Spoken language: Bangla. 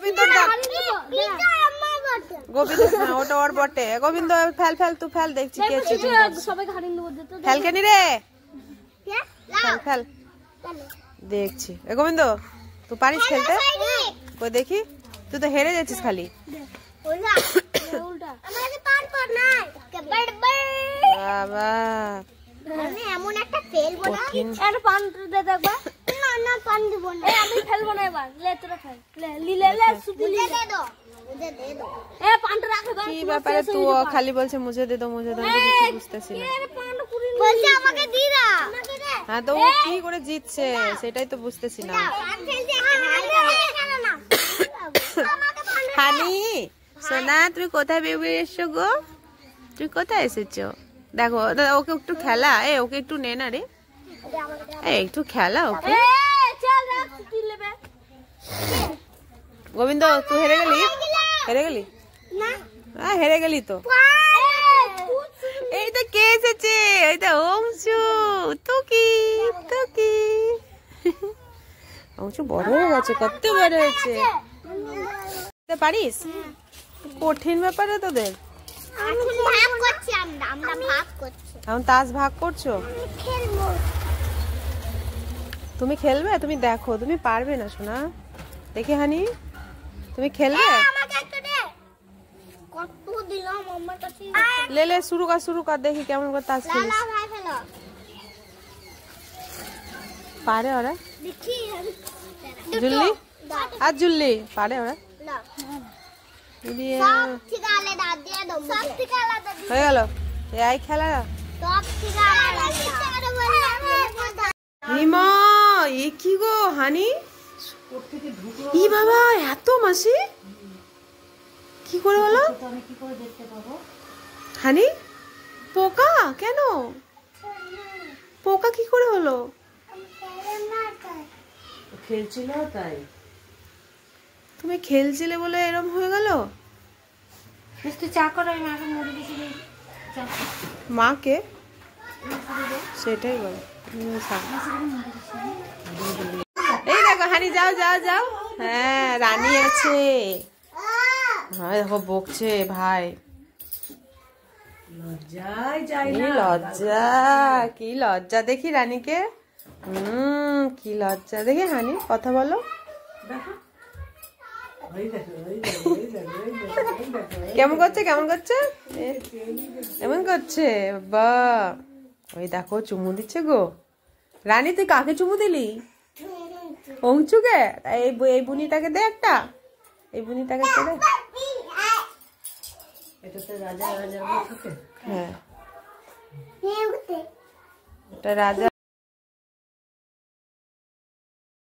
গোবিন্দ গোবিন্দ ওটা ওর বটে। গোবিন্দ ফেল ফেল, তুই ফেল, দেখছি কে চিটিং করছে। ফেল কেনি রে, ফেল ফেল, দেখছি। গোবিন্দ তুই পারিস খেলতে? কই দেখি, তুই তো হেরে যাচ্ছিস খালি। বাবা আমি এমন একটা ফেলবো না, একটা পান দে দেখবা। না না পান দিব না, আমি ফেলবো না এবার। লে তোরা ফেল, লে লে লে সুপি দে দো, মুझे दे दो। এ পানটা রাখে দাও। কি ব্যাপারে, তুই খালি বলছে মুঝে দে দো মুঝে দে, আমি কিছু বুঝতেছি না। এ পানটা পুরি বলছে আমাকে দি দাও, আমাকে দে। হ্যাঁ তো ও কি করে জিতছে সেটাই তো বুঝতেছি না। পান ফেলতে কেন না? হানি সোনা, তুমি কোথায় বেরিয়ে এসছো গো? তুমি কোথায় এসেছো? দেখো ওকে একটু খেলা, ওকে একটু নে না রে, একটু খেলা ওকে। গোবিন্দ তুই হেরে গেলি, হেরে গেলি না, হেরে গেলি তো। এই তো কে এসেছে, এই তো অংশু। তুকি তুকি, অংশু বড় হয়ে গেছে, কত বড় হয়েছে। পারিস? কঠিন ব্যাপারে তোদের। এখন তাস ভাগ করছো? তুমি খেলবে? তুমি দেখো, তুমি পারবে না সোনা। দেখি হানি, তুমি খেলবে? লে লে শুরু কর, দেখি কেমন করে তাস খেলিস। পারে ওরা? জুল্লি আর জুল্লি পারে ওরা? হয়ে গেল এই খেলা। হিমা এ কি গো হানি, ই বাবা এত মাসি কি করে হলো? হানি পোকা কেন, পোকা কি করে হলো? খেলছিল তাই, তুমি খেলছিলে বলে এরকম হয়ে গেল। চা করো, মাকে সেটাই বলো। এই দেখো হানি, যাও যাও যাও। হ্যাঁ রানী আছে, হ্যাঁ দেখো বকছে ভাই। লজ্জা, কি লজ্জা দেখি রানীকে। কি লজ্জা দেখি। হানি কথা বলো। কেমন করছে, কেমন করছে, এমন করছে বা। ওই দেখো চুমু দিচ্ছে গো। রানী তুই কাকে চুমু দিলি? অংশুকে? এই বুনিটাকে দে একটা, এই বুনিটাকে দে। হ্যাঁ এটা রাজা।